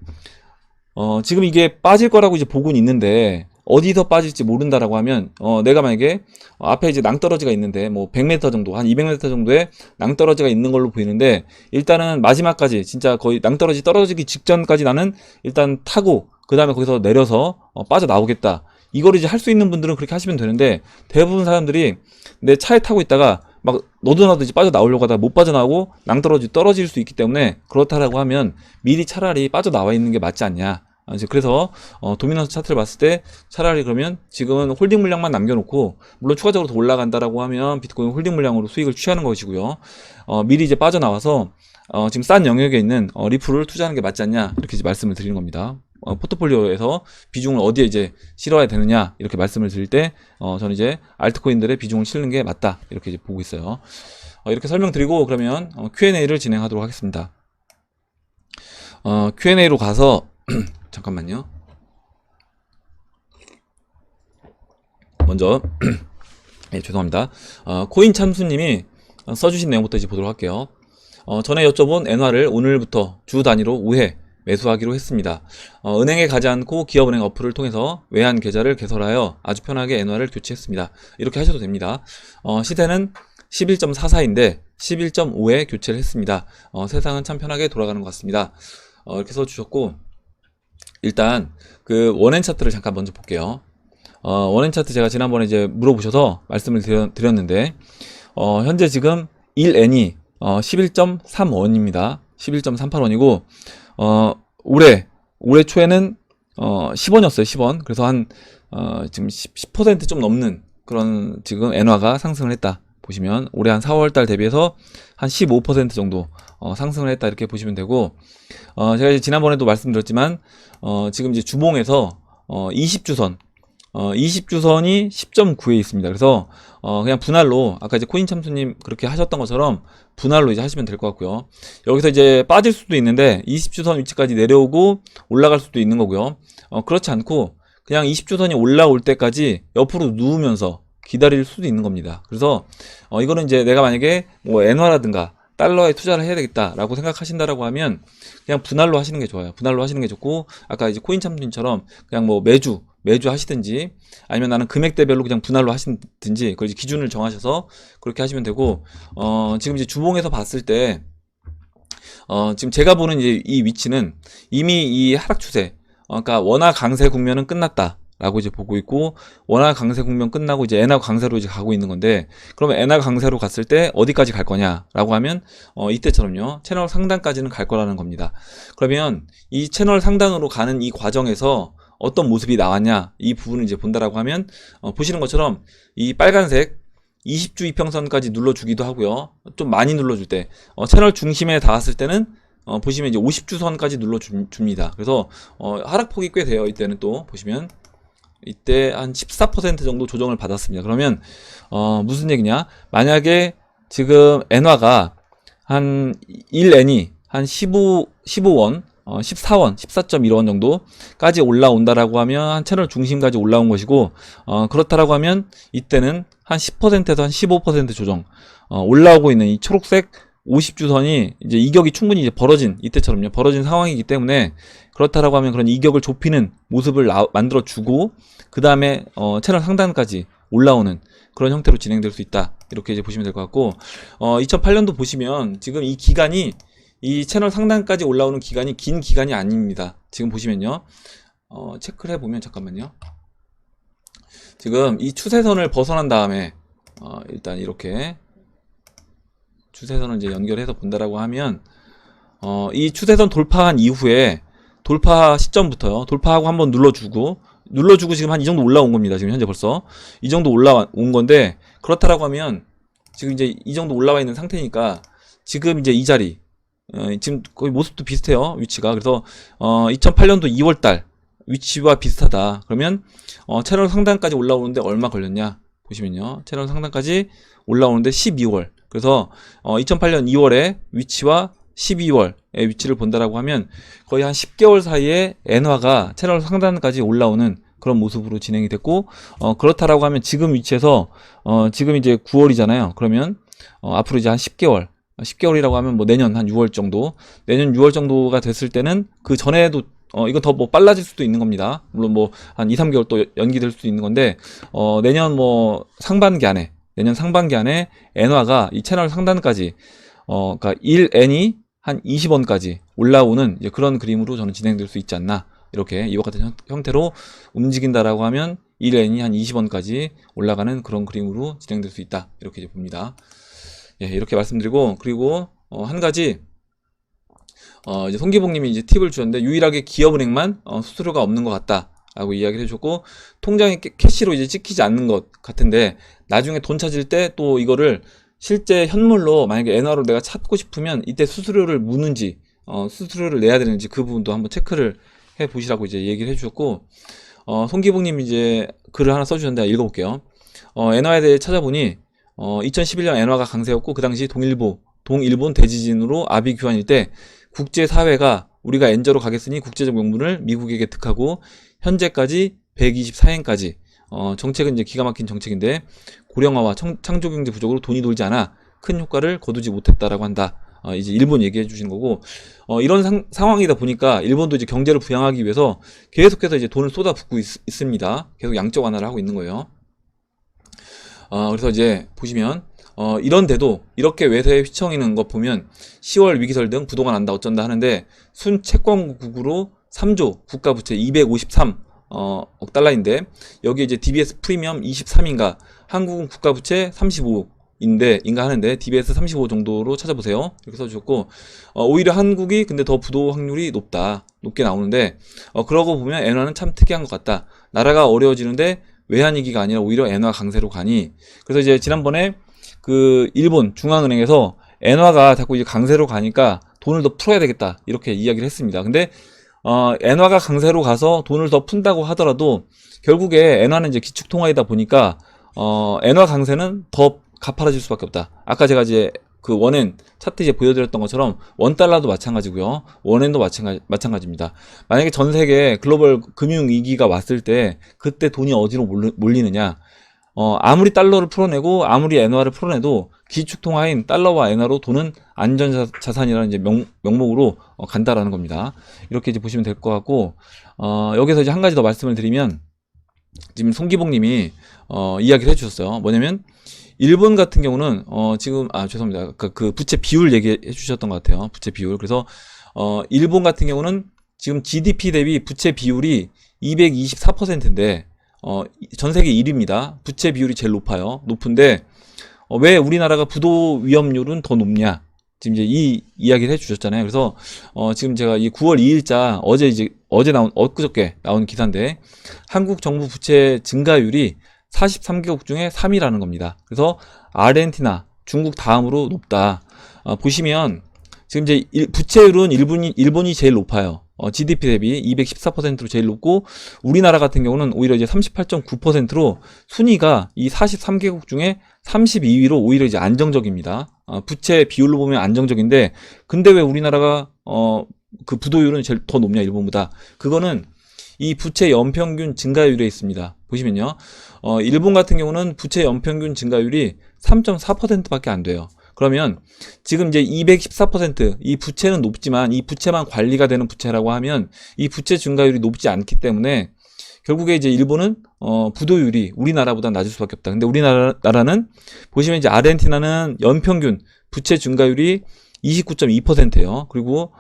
지금 이게 빠질 거라고 이제 보고는 있는데 어디서 빠질지 모른다라고 하면 내가 만약에 앞에 이제 낭떠러지가 있는데 뭐 100m 정도, 한 200m 정도의 낭떠러지가 있는 걸로 보이는데, 일단은 마지막까지 진짜 거의 낭떠러지 떨어지기 직전까지 나는 일단 타고 그 다음에 거기서 내려서 빠져나오겠다, 이걸 이제 할 수 있는 분들은 그렇게 하시면 되는데, 대부분 사람들이 내 차에 타고 있다가 막 너도 나도 이제 빠져나오려고 하다가 못 빠져나오고 낭떠러지 떨어질 수 있기 때문에, 그렇다라고 하면 미리 차라리 빠져나와 있는 게 맞지 않냐. 이제 그래서 도미넌스 차트를 봤을 때 차라리 그러면 지금은 홀딩 물량만 남겨놓고, 물론 추가적으로 더 올라간다라고 하면 비트코인 홀딩 물량으로 수익을 취하는 것이고요. 미리 이제 빠져나와서 지금 싼 영역에 있는 리플을 투자하는 게 맞지 않냐, 이렇게 이제 말씀을 드리는 겁니다. 포트폴리오에서 비중을 어디에 이제 실어야 되느냐, 이렇게 말씀을 드릴 때 저는 이제 알트코인들의 비중을 실는 게 맞다, 이렇게 이제 보고 있어요. 이렇게 설명드리고 그러면 Q&A를 진행하도록 하겠습니다. Q&A로 가서 잠깐만요. 먼저 네, 죄송합니다. 코인 참수님이 써주신 내용부터 이제 보도록 할게요. 전에 여쭤본 엔화를 오늘부터 주 단위로 5회 매수하기로 했습니다. 은행에 가지 않고 기업은행 어플을 통해서 외환 계좌를 개설하여 아주 편하게 엔화를 교체했습니다. 이렇게 하셔도 됩니다. 시세는 11.44인데 11.5에 교체를 했습니다. 세상은 참 편하게 돌아가는 것 같습니다. 이렇게 써주셨고, 일단 그 원앤 차트를 잠깐 먼저 볼게요. 원앤 차트 제가 지난번에 이제 물어보셔서 말씀을 드렸는데, 현재 지금 1N이 11.3원입니다. 11.38원이고, 올해 초에는 10원이었어요. 10원. 그래서 지금 10% 좀 넘는 그런 지금 엔화가 상승을 했다. 보시면 올해 한 4월달 대비해서 한 15% 정도 상승을 했다, 이렇게 보시면 되고, 제가 이제 지난번에도 말씀드렸지만 지금 이제 주봉에서 20주선 20주선이 10.9에 있습니다. 그래서 그냥 분할로 아까 이제 코인 참수님 그렇게 하셨던 것처럼 분할로 이제 하시면 될 것 같고요. 여기서 이제 빠질 수도 있는데 20주선 위치까지 내려오고 올라갈 수도 있는 거고요. 그렇지 않고 그냥 20주선이 올라올 때까지 옆으로 누우면서 기다릴 수도 있는 겁니다. 그래서 이거는 이제 내가 만약에 뭐 엔화라든가 달러에 투자를 해야 되겠다라고 생각하신다라고 하면 그냥 분할로 하시는 게 좋아요. 분할로 하시는 게 좋고, 아까 이제 코인 참수님처럼 그냥 뭐 매주 하시든지, 아니면 나는 금액대별로 그냥 분할로 하시든지, 그걸 이제 기준을 정하셔서 그렇게 하시면 되고, 지금 이제 주봉에서 봤을 때 지금 제가 보는 이제 이 위치는 이미 이 하락 추세, 그러니까 원화 강세 국면은 끝났다 라고 이제 보고 있고, 원화 강세 국면 끝나고 이제 엔화 강세로 이제 가고 있는 건데, 그러면 엔화 강세로 갔을 때 어디까지 갈 거냐라고 하면 이때처럼요, 채널 상단까지는 갈 거라는 겁니다. 그러면 이 채널 상단으로 가는 이 과정에서 어떤 모습이 나왔냐, 이 부분을 이제 본다라고 하면 보시는 것처럼 이 빨간색 20주 이평선까지 눌러주기도 하고요. 좀 많이 눌러줄 때, 채널 중심에 닿았을 때는 보시면 이제 50주 선까지 눌러줍니다. 그래서 하락폭이 꽤 돼요. 이때는 또 보시면 이때 한 14% 정도 조정을 받았습니다. 그러면 무슨 얘기냐? 만약에 지금 엔화가 한 1엔이 한 15원, 14원, 14.1원 정도까지 올라온다라고 하면 한 채널 중심까지 올라온 것이고, 그렇다라고 하면 이때는 한 10%에서 한 15% 조정, 올라오고 있는 이 초록색 50주선이 이제 이격이 충분히 이제 벌어진, 이때처럼요, 벌어진 상황이기 때문에 그렇다라고 하면 그런 이격을 좁히는 모습을 만들어 주고, 그 다음에 채널 상단까지 올라오는 그런 형태로 진행될 수 있다. 이렇게 이제 보시면 될 것 같고, 2008년도 보시면 지금 이 기간이, 이 채널 상단까지 올라오는 기간이 긴 기간이 아닙니다. 지금 보시면요, 체크를 해보면, 잠깐만요. 지금 이 추세선을 벗어난 다음에 일단 이렇게 추세선을 이제 연결해서 본다라고 하면, 이 추세선 돌파한 이후에 돌파 시점부터요, 돌파하고 한번 눌러주고 지금 한 이 정도 올라온 겁니다. 지금 현재 벌써 이 정도 올라온 건데, 그렇다라고 하면 지금 이제 이 정도 올라와 있는 상태니까 지금 이제 이 자리, 지금 거의 모습도 비슷해요, 위치가. 그래서 2008년도 2월달 위치와 비슷하다. 그러면 채널 상단까지 올라오는데 얼마 걸렸냐 보시면요, 채널 상단까지 올라오는데 12월. 그래서 2008년 2월에 위치와 12월의 위치를 본다라고 하면 거의 한 10개월 사이에 엔화가 채널 상단까지 올라오는 그런 모습으로 진행이 됐고, 그렇다라고 하면 지금 위치에서 지금 이제 9월이잖아요. 그러면 앞으로 이제 한 10개월이라고 하면 뭐 내년 한 6월 정도, 내년 6월 정도가 됐을 때는 그 전에도 이건 더 뭐 빨라질 수도 있는 겁니다. 물론 뭐 한 2, 3개월 또 연기될 수도 있는 건데, 내년 상반기 안에 엔화가 이 채널 상단까지 그러니까 1엔이 한 20원까지 올라오는 이제 그런 그림으로 저는 진행될 수 있지 않나. 이렇게 이와 같은 형태로 움직인다라고 하면 1엔이 한 20원까지 올라가는 그런 그림으로 진행될 수 있다. 이렇게 이제 봅니다. 예, 이렇게 말씀드리고, 그리고 한 가지 이제 송기봉님이 이제 팁을 주셨는데, 유일하게 기업은행만 수수료가 없는 것 같다라고 이야기를 해줬고, 통장에 캐시로 이제 찍히지 않는 것 같은데, 나중에 돈 찾을 때 또 이거를 실제 현물로 만약에 엔화로 내가 찾고 싶으면 이때 수수료를 무는지, 수수료를 내야 되는지 그 부분도 한번 체크를 해 보시라고 이제 얘기를 해주셨고, 송기봉님이 이제 글을 하나 써주셨는데 읽어볼게요. 엔화에 대해 찾아보니 2011년 엔화가 강세였고, 그 당시 동일본 대지진으로 아비 교환일 때 국제사회가 우리가 엔저로 가겠으니 국제적 명분을 미국에게 득하고 현재까지 124엔까지 정책은 이제 기가 막힌 정책인데, 고령화와 창조경제 부족으로 돈이 돌지 않아 큰 효과를 거두지 못했다라고 한다. 이제 일본 얘기해 주시는 거고, 이런 상황이다 보니까 일본도 이제 경제를 부양하기 위해서 계속해서 이제 돈을 쏟아붓고 있습니다. 계속 양적 완화를 하고 있는 거예요. 그래서 이제 보시면 이런데도 이렇게 외세에 휘청이는 것 보면 10월 위기설 등 부도가 난다 어쩐다 하는데, 순채권국으로 3조 국가부채 253억 달러인데, 여기 이제 DBS 프리미엄 23인가, 한국은 국가부채 35인가 하는데 DBS 35 정도로 찾아보세요. 이렇게 써주셨고, 오히려 한국이 근데 더 부도 확률이 높게 나오는데, 그러고 보면 엔화는 참 특이한 것 같다. 나라가 어려워지는데 외환위기가 아니라 오히려 엔화 강세로 가니. 그래서 이제 지난번에 그 일본 중앙은행에서 엔화가 자꾸 이제 강세로 가니까 돈을 더 풀어야 되겠다 이렇게 이야기를 했습니다. 근데 엔화가 강세로 가서 돈을 더 푼다고 하더라도 결국에 엔화는 이제 기축통화이다 보니까 엔화 강세는 더 가파라질 수밖에 없다. 아까 제가 이제 그 원엔 차트 이제 보여드렸던 것처럼 원달러도 마찬가지고요, 원엔도 마찬가지입니다. 만약에 전 세계 글로벌 금융 위기가 왔을 때 그때 돈이 어디로 몰리느냐, 아무리 달러를 풀어내고 아무리 엔화를 풀어내도 기축통화인 달러와 엔화로 돈은 안전자산이라는 이제 명목으로 간다라는 겁니다. 이렇게 이제 보시면 될 것 같고, 여기서 이제 한 가지 더 말씀을 드리면, 지금 송기봉님이 이야기를 해주셨어요. 뭐냐면 일본 같은 경우는 지금 죄송합니다. 그 부채 비율 얘기해 주셨던 것 같아요. 부채 비율. 그래서 일본 같은 경우는 지금 GDP 대비 부채 비율이 224%인데 전 세계 1위입니다. 부채 비율이 제일 높은데 왜 우리나라가 부도 위험률은 더 높냐? 지금 이제 이 이야기를 해주셨잖아요. 그래서 지금 제가 이 9월 2일자 엊그저께 나온 기사인데, 한국 정부 부채 증가율이 43개국 중에 3위라는 겁니다. 그래서 아르헨티나, 중국 다음으로 높다. 보시면 지금 이제 부채율은 일본이 제일 높아요. GDP 대비 214%로 제일 높고, 우리나라 같은 경우는 오히려 이제 38.9%로 순위가 이 43개국 중에 32위로 오히려 이제 안정적입니다. 부채 비율로 보면 안정적인데, 근데 왜 우리나라가 그 부도율은 제일 더 높냐, 일본보다? 그거는 이 부채 연평균 증가율에 있습니다. 보시면요. 일본 같은 경우는 부채 연평균 증가율이 3.4%밖에 안 돼요. 그러면 지금 이제 214%이 부채는 높지만 이 부채만 관리가 되는 부채라고 하면 이 부채 증가율이 높지 않기 때문에 결국에 이제 일본은 부도율이 우리나라보다 낮을 수밖에 없다. 근데 우리나라는 보시면 이제 아르헨티나는 연평균 부채 증가율이 29.2%예요. 그리고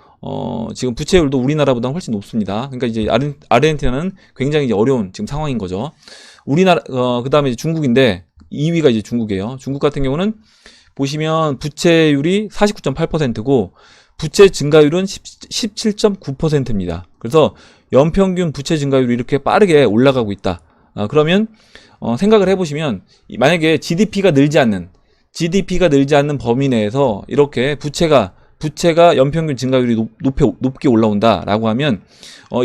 지금 부채율도 우리나라보다 훨씬 높습니다. 그러니까 이제 아르헨티나는 굉장히 이제 어려운 지금 상황인 거죠. 우리나라 그다음에 이제 중국인데 2위가 이제 중국이에요. 중국 같은 경우는 보시면 부채율이 49.8%고 부채 증가율은 17.9%입니다. 그래서 연평균 부채 증가율이 이렇게 빠르게 올라가고 있다. 그러면 생각을 해보시면 만약에 GDP가 늘지 않는 범위 내에서 이렇게 부채가 연평균 증가율이 높게 올라온다라고 하면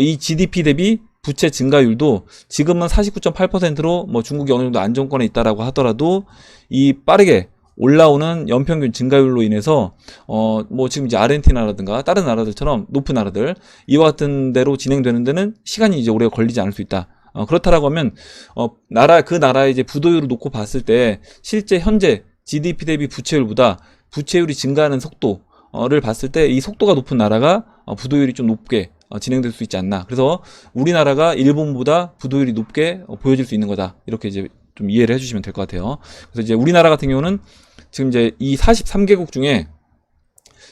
이 GDP 대비 부채 증가율도 지금은 49.8%로 뭐 중국이 어느 정도 안정권에 있다라고 하더라도 이 빠르게 올라오는 연평균 증가율로 인해서 뭐 지금 이제 아르헨티나라든가 다른 나라들처럼 높은 나라들 이와 같은 대로 진행되는 데는 시간이 이제 오래 걸리지 않을 수 있다. 그렇다라고 하면 그 나라의 이제 부도율을 놓고 봤을 때 실제 현재 GDP 대비 부채율보다 부채율이 증가하는 속도를 봤을 때 이 속도가 높은 나라가 부도율이 좀 높게 진행될 수 있지 않나. 그래서 우리나라가 일본보다 부도율이 높게 보여질 수 있는 거다. 이렇게 이제 좀 이해를 해주시면 될 것 같아요. 그래서 이제 우리나라 같은 경우는 지금 이제 이 43개국 중에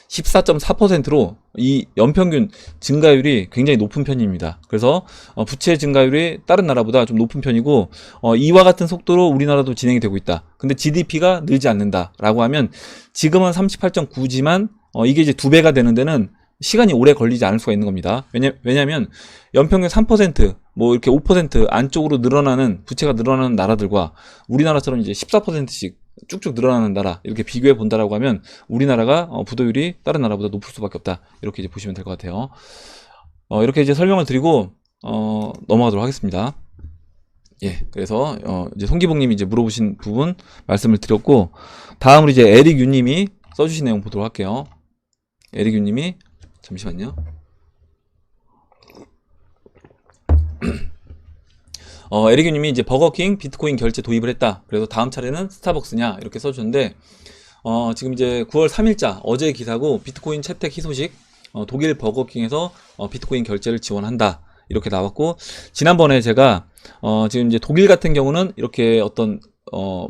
14.4%로 이 연평균 증가율이 굉장히 높은 편입니다. 그래서 부채 증가율이 다른 나라보다 좀 높은 편이고 이와 같은 속도로 우리나라도 진행이 되고 있다. 근데 GDP가 늘지 않는다라고 하면 지금은 38.9지만 이게 이제 2배가 되는 데는 시간이 오래 걸리지 않을 수가 있는 겁니다. 왜냐면 연평균 3%, 뭐 이렇게 5% 안쪽으로 늘어나는 부채가 늘어나는 나라들과 우리나라처럼 이제 14%씩 쭉쭉 늘어나는 나라 이렇게 비교해 본다라고 하면 우리나라가 부도율이 다른 나라보다 높을 수밖에 없다. 이렇게 이제 보시면 될 것 같아요. 이렇게 이제 설명을 드리고 넘어가도록 하겠습니다. 예, 그래서 이제 송기봉님이 이제 물어보신 부분 말씀을 드렸고, 다음으로 이제 에릭유님이 써주신 내용 보도록 할게요. 에릭유님이 잠시만요. 에릭유님이 이제 버거킹 비트코인 결제 도입을 했다. 그래서 다음 차례는 스타벅스냐 이렇게 써주셨는데 지금 이제 9월 3일자 어제 기사고 비트코인 채택 희소식 독일 버거킹에서 비트코인 결제를 지원한다 이렇게 나왔고, 지난번에 제가 지금 이제 독일 같은 경우는 이렇게 어떤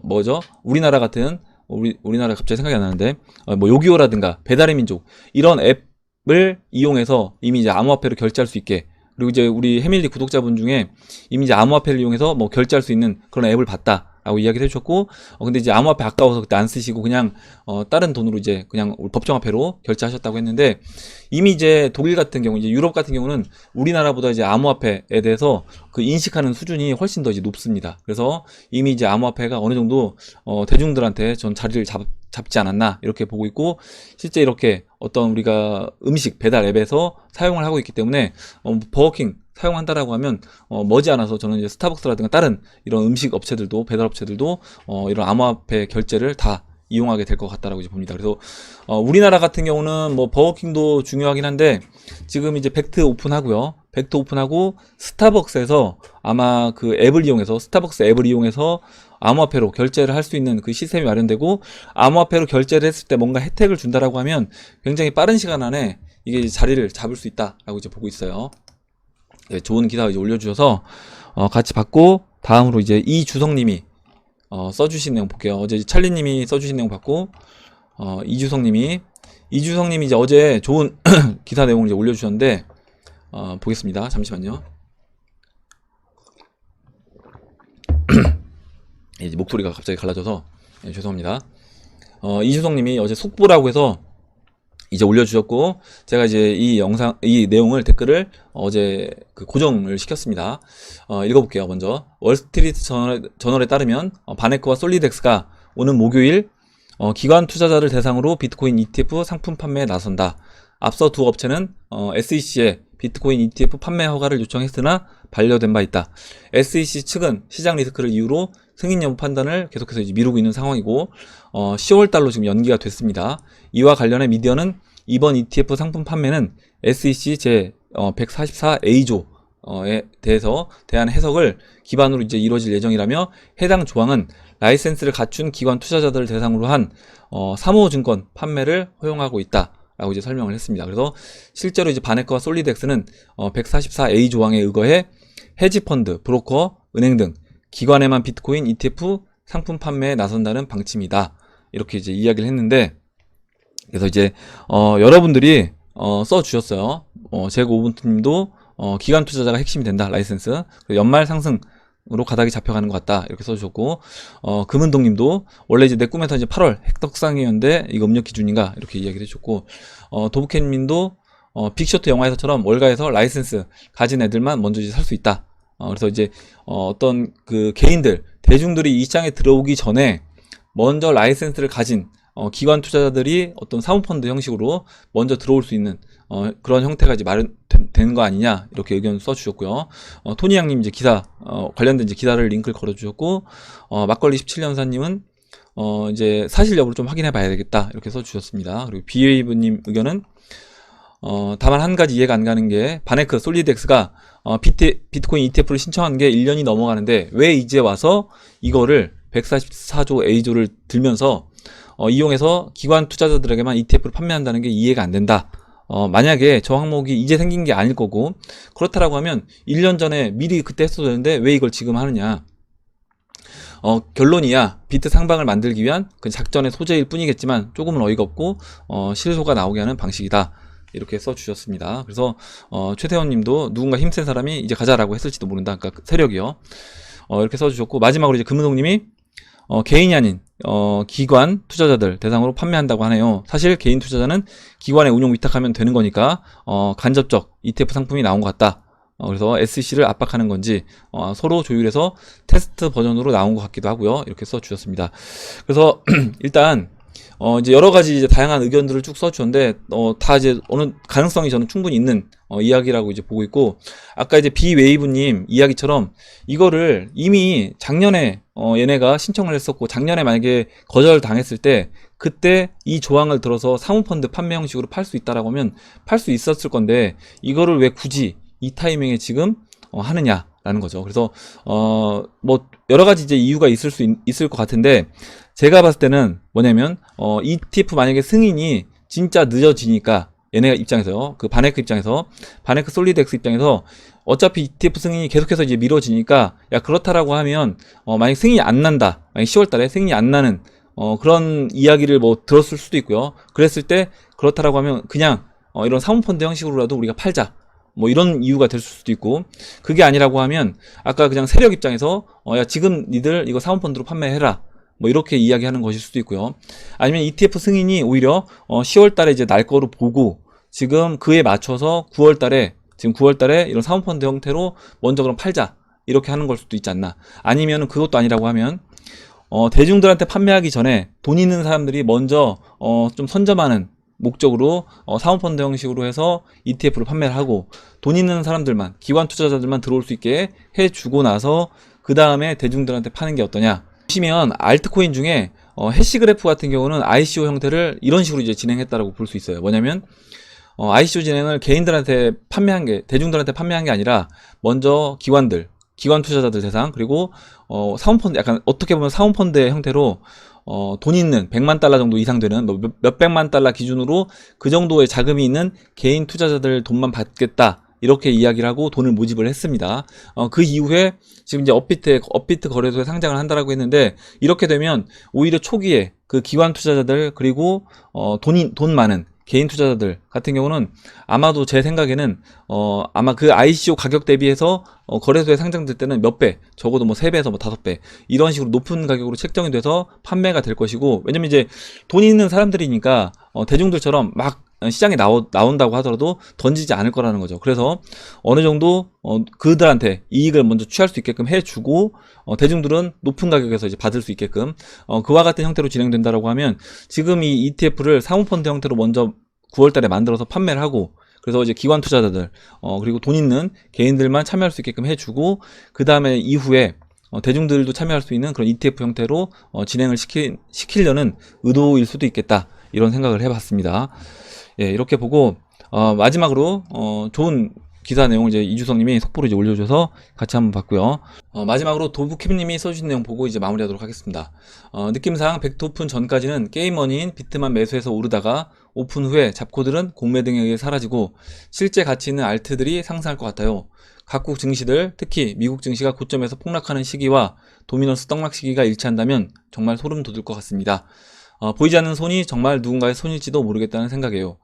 뭐죠? 우리나라 같은 우리나라 갑자기 생각이 안 나는데 뭐 요기요라든가 배달의 민족 이런 앱을 이용해서 이미 이제 암호화폐로 결제할 수 있게, 그리고 이제 우리 해밀리 구독자분 중에 이미 이제 암호화폐를 이용해서 뭐 결제할 수 있는 그런 앱을 봤다라고 이야기를 해주셨고, 근데 이제 암호화폐 아까워서 그때 안 쓰시고 그냥 다른 돈으로 이제 그냥 법정화폐로 결제하셨다고 했는데, 이미 이제 독일 같은 경우 이제 유럽 같은 경우는 우리나라보다 이제 암호화폐에 대해서 그 인식하는 수준이 훨씬 더 이제 높습니다. 그래서 이미 이제 암호화폐가 어느 정도 대중들한테 전 자리를 잡지 않았나 이렇게 보고 있고, 실제 이렇게 어떤 우리가 음식 배달 앱에서 사용을 하고 있기 때문에 버거킹 사용한다라고 하면 머지않아서 저는 이제 스타벅스라든가 다른 이런 음식 업체들도 배달 업체들도 이런 암호화폐 결제를 다 이용하게 될 것 같다라고 이제 봅니다. 그래서 우리나라 같은 경우는 뭐 버거킹도 중요하긴 한데 지금 이제 벡트 오픈하고요. 벡트 오픈하고 스타벅스에서 아마 그 앱을 이용해서 스타벅스 앱을 이용해서 암호화폐로 결제를 할 수 있는 그 시스템이 마련되고, 암호화폐로 결제를 했을 때 뭔가 혜택을 준다라고 하면 굉장히 빠른 시간 안에 이게 이제 자리를 잡을 수 있다라고 이제 보고 있어요. 네, 좋은 기사 이제 올려주셔서 같이 받고, 다음으로 이제 이주성님이 써주신 내용 볼게요. 어제 찰리님이 써주신 내용 받고 이주성님이 이제 어제 좋은 기사 내용을 이제 올려주셨는데 보겠습니다. 잠시만요. 이제 목소리가 갑자기 갈라져서 죄송합니다. 이주성님이 어제 속보라고 해서 이제 올려주셨고, 제가 이제 이 내용을 댓글을 어제 그 고정을 시켰습니다. 읽어볼게요. 먼저 월스트리트 저널에 따르면 바네크와 솔리덱스가 오는 목요일 기관 투자자를 대상으로 비트코인 ETF 상품 판매에 나선다. 앞서 두 업체는 SEC에 비트코인 ETF 판매 허가를 요청했으나 반려된 바 있다. SEC 측은 시장 리스크를 이유로 승인 여부 판단을 계속해서 이제 미루고 있는 상황이고 10월 달로 지금 연기가 됐습니다. 이와 관련해 미디어는 이번 ETF 상품 판매는 SEC 제 144A조에 대한 해석을 기반으로 이제 이루어질 예정이라며 해당 조항은 라이센스를 갖춘 기관 투자자들을 대상으로 한 사모증권 판매를 허용하고 있다. 라고 이제 설명을 했습니다. 그래서 실제로 이제 바네크와 솔리덱스는 144A 조항에 의거해 헤지펀드, 브로커, 은행 등 기관에만 비트코인 ETF 상품 판매에 나선다는 방침이다. 이렇게 이제 이야기를 했는데, 그래서 이제 여러분들이 써주셨어요. 제고우분투님도 기관 투자자가 핵심이 된다. 라이센스 연말 상승으로 가닥이 잡혀가는 것 같다. 이렇게 써주셨고, 금은동님도 원래 이제 내 꿈에서 이제 8월 핵덕상이었는데 이거 음력 기준인가 이렇게 이야기를 해줬고, 도부캣님도 빅쇼트 영화에서처럼 월가에서 라이센스 가진 애들만 먼저 이제 살 수 있다. 그래서 이제 어떤 그 개인들 대중들이 이 시장에 들어오기 전에 먼저 라이센스를 가진 기관 투자자들이 어떤 사모펀드 형식으로 먼저 들어올 수 있는 그런 형태가 이제 마련된 거 아니냐 이렇게 의견 써주셨고요. 토니양님 이제 기사 관련된 이제 기사를 링크를 걸어주셨고, 막걸리 17년사님은 이제 사실 여부를 좀 확인해 봐야 되겠다 이렇게 써주셨습니다. 그리고 비웨이브님 의견은 다만 한 가지 이해가 안 가는 게 바네크 솔리덱스가 비트코인 ETF를 신청한 게 1년이 넘어가는데 왜 이제 와서 이거를 144조 A조를 들면서 이용해서 기관 투자자들에게만 ETF를 판매한다는 게 이해가 안 된다. 만약에 저 항목이 이제 생긴 게 아닐 거고 그렇다라고 하면 1년 전에 미리 그때 했어도 되는데 왜 이걸 지금 하느냐. 결론이야 비트 상방을 만들기 위한 그 작전의 소재일 뿐이겠지만 조금은 어이가 없고 실소가 나오게 하는 방식이다. 이렇게 써주셨습니다. 그래서 최태원님도 누군가 힘센 사람이 이제 가자라고 했을지도 모른다. 그러니까 세력이요. 이렇게 써주셨고, 마지막으로 이제 금은동님이 개인이 아닌 기관 투자자들 대상으로 판매한다고 하네요. 사실 개인 투자자는 기관에 운용 위탁하면 되는 거니까 간접적 ETF 상품이 나온 것 같다. 그래서 SEC를 압박하는 건지 서로 조율해서 테스트 버전으로 나온 것 같기도 하고요. 이렇게 써주셨습니다. 그래서 일단 이제 여러 가지 이제 다양한 의견들을 쭉 써주셨는데, 다 이제 어느 가능성이 저는 충분히 있는, 이야기라고 이제 보고 있고, 아까 이제 비웨이브님 이야기처럼 이거를 이미 작년에, 얘네가 신청을 했었고, 작년에 만약에 거절당했을 때, 그때 이 조항을 들어서 사모펀드 판매 형식으로 팔 수 있다라고 하면 팔 수 있었을 건데, 이거를 왜 굳이 이 타이밍에 지금, 하느냐라는 거죠. 그래서, 뭐, 여러 가지 이제 이유가 있을 것 같은데, 제가 봤을 때는 뭐냐면 ETF 만약에 승인이 진짜 늦어지니까 얘네 입장에서요, 그 바네크 입장에서, 바네크 솔리덱스 입장에서 어차피 ETF 승인이 계속해서 이제 미뤄지니까, 야 그렇다라고 하면 만약 승인이 안 난다, 만약 10월달에 승인이 안 나는 그런 이야기를 뭐 들었을 수도 있고요. 그랬을 때 그렇다라고 하면 그냥 이런 사모펀드 형식으로라도 우리가 팔자, 뭐 이런 이유가 될 수도 있고, 그게 아니라고 하면 아까 그냥 세력 입장에서 야 지금 니들 이거 사모펀드로 판매해라, 뭐 이렇게 이야기하는 것일 수도 있고요. 아니면 ETF 승인이 오히려 10월 달에 이제 날 거로 보고 지금 그에 맞춰서 9월 달에 이런 사모펀드 형태로 먼저 그럼 팔자, 이렇게 하는 걸 수도 있지 않나. 아니면은 그것도 아니라고 하면 대중들한테 판매하기 전에 돈 있는 사람들이 먼저 좀 선점하는 목적으로 사모펀드 형식으로 해서 ETF를 판매를 하고, 돈 있는 사람들만, 기관 투자자들만 들어올 수 있게 해주고 나서 그 다음에 대중들한테 파는 게 어떠냐. 보시면 알트코인 중에 해시그래프 같은 경우는 ICO 형태를 이런 식으로 이제 진행했다라고 볼 수 있어요. 뭐냐면 ICO 진행을 개인들한테 판매한 게, 대중들한테 판매한 게 아니라 먼저 기관 투자자들 대상, 그리고 사모펀드, 약간 어떻게 보면 사모펀드의 형태로 돈 있는 100만 달러 정도 이상 되는 몇백만 달러 기준으로 그 정도의 자금이 있는 개인 투자자들 돈만 받겠다, 이렇게 이야기를 하고 돈을 모집을 했습니다. 그 이후에 지금 이제 업비트 거래소에 상장을 한다라고 했는데, 이렇게 되면 오히려 초기에 그 기관 투자자들, 그리고 돈 많은 개인 투자자들 같은 경우는 아마도 제 생각에는 아마 그 ICO 가격 대비해서 거래소에 상장될 때는 몇 배, 적어도 뭐 3배에서 뭐 5배 이런 식으로 높은 가격으로 책정이 돼서 판매가 될 것이고, 왜냐면 이제 돈 있는 사람들이니까 대중들처럼 막 시장에 나온다고 하더라도 던지지 않을 거라는 거죠. 그래서 어느 정도 그들한테 이익을 먼저 취할 수 있게끔 해주고, 대중들은 높은 가격에서 이제 받을 수 있게끔 그와 같은 형태로 진행된다라고 하면, 지금 이 ETF를 사모펀드 형태로 먼저 9월달에 만들어서 판매를 하고, 그래서 이제 기관 투자자들 그리고 돈 있는 개인들만 참여할 수 있게끔 해주고, 그 다음에 이후에 대중들도 참여할 수 있는 그런 ETF 형태로 진행을 시키려는 의도일 수도 있겠다, 이런 생각을 해봤습니다. 예, 이렇게 보고 마지막으로 좋은 기사 내용을 이제 이주성님이 속보로 이제 올려줘서 같이 한번 봤고요. 마지막으로 도부캡님이 써주신 내용 보고 이제 마무리하도록 하겠습니다. 느낌상 벡터 오픈 전까지는 게임머니인 비트만 매수해서 오르다가 오픈 후에 잡코들은 공매 등에 의해 사라지고 실제 가치 있는 알트들이 상승할 것 같아요. 각국 증시들, 특히 미국 증시가 고점에서 폭락하는 시기와 도미노스 떡락 시기가 일치한다면 정말 소름 돋을 것 같습니다. 보이지 않는 손이 정말 누군가의 손일지도 모르겠다는 생각이에요.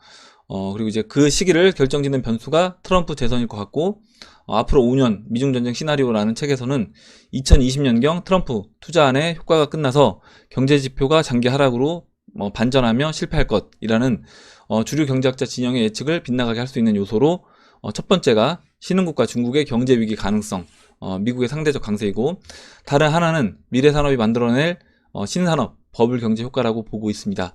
그리고 이제 그 시기를 결정짓는 변수가 트럼프 재선일 것 같고, 앞으로 5년 미중전쟁 시나리오라는 책에서는 2020년경 트럼프 투자안의 효과가 끝나서 경제지표가 장기 하락으로 반전하며 실패할 것이라는 주류 경제학자 진영의 예측을 빗나가게 할 수 있는 요소로, 첫 번째가 신흥국가 중국의 경제위기 가능성, 미국의 상대적 강세이고, 다른 하나는 미래산업이 만들어낼 신산업, 버블 경제 효과라고 보고 있습니다.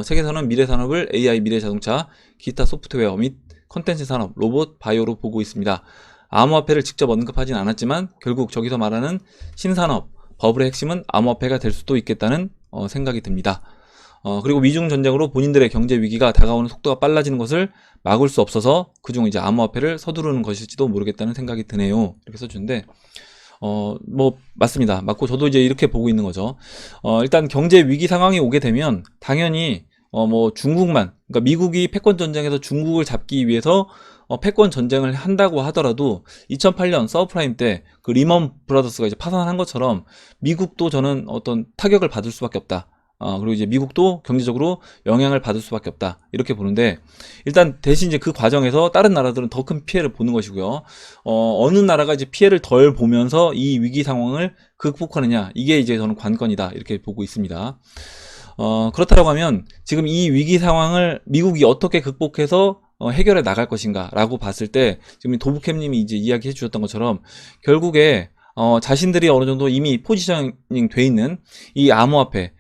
책에서는 미래산업을 AI 미래자동차, 기타 소프트웨어 및 컨텐츠 산업, 로봇, 바이오로 보고 있습니다. 암호화폐를 직접 언급하진 않았지만 결국 저기서 말하는 신산업, 버블의 핵심은 암호화폐가 될 수도 있겠다는 생각이 듭니다. 그리고 미중 전쟁으로 본인들의 경제 위기가 다가오는 속도가 빨라지는 것을 막을 수 없어서 그중 이제 암호화폐를 서두르는 것일지도 모르겠다는 생각이 드네요. 이렇게 써주는데, 뭐 맞습니다. 맞고 저도 이제 이렇게 보고 있는 거죠. 일단 경제 위기 상황이 오게 되면 당연히 뭐 중국만, 그러니까 미국이 패권 전쟁에서 중국을 잡기 위해서 패권 전쟁을 한다고 하더라도 2008년 서브프라임 때 그 리먼 브라더스가 이제 파산한 것처럼 미국도 저는 어떤 타격을 받을 수밖에 없다. 그리고 이제 미국도 경제적으로 영향을 받을 수밖에 없다, 이렇게 보는데, 일단 대신 이제 그 과정에서 다른 나라들은 더 큰 피해를 보는 것이고요. 어느 나라가 이제 피해를 덜 보면서 이 위기 상황을 극복하느냐, 이게 이제 저는 관건이다, 이렇게 보고 있습니다. 그렇다고 하면 지금 이 위기 상황을 미국이 어떻게 극복해서 해결해 나갈 것인가 라고 봤을 때, 지금 도부캠님이 이제 이야기해 주셨던 것처럼 결국에 자신들이 어느 정도 이미 포지셔닝 돼 있는 이 암호화폐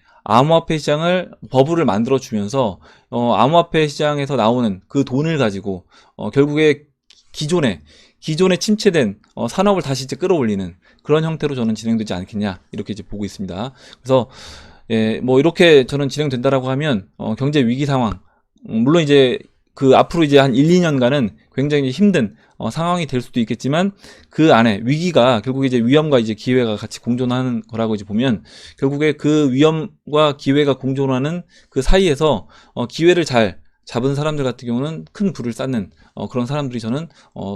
시장을 버블을 만들어 주면서 암호화폐 시장에서 나오는 그 돈을 가지고 결국에 기존에 침체된 산업을 다시 이제 끌어올리는 그런 형태로 저는 진행되지 않겠냐, 이렇게 이제 보고 있습니다. 그래서 예, 뭐 이렇게 저는 진행된다라고 하면 경제 위기 상황, 물론 이제 그 앞으로 이제 한 1, 2년간은 굉장히 힘든 상황이 될 수도 있겠지만, 그 안에 위기가 결국에 이제 위험과 이제 기회가 같이 공존하는 거라고 이제 보면, 결국에 그 위험과 기회가 공존하는 그 사이에서 기회를 잘 잡은 사람들 같은 경우는 큰 부를 쌓는 그런 사람들이 저는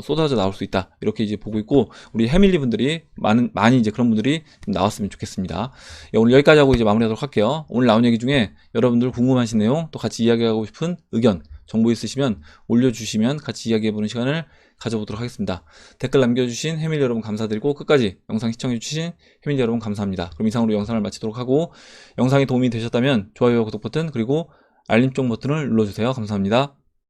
쏟아져 나올 수 있다, 이렇게 이제 보고 있고, 우리 해밀리 분들이 많이 이제 그런 분들이 좀 나왔으면 좋겠습니다. 예, 오늘 여기까지 하고 이제 마무리하도록 할게요. 오늘 나온 얘기 중에 여러분들 궁금하신 내용, 또 같이 이야기하고 싶은 의견, 정보 있으시면 올려주시면 같이 이야기해보는 시간을 가져보도록 하겠습니다. 댓글 남겨주신 해밀리 여러분 감사드리고, 끝까지 영상 시청해주신 해밀리 여러분 감사합니다. 그럼 이상으로 영상을 마치도록 하고, 영상이 도움이 되셨다면 좋아요와 구독 버튼, 그리고 알림종 버튼을 눌러주세요. 감사합니다.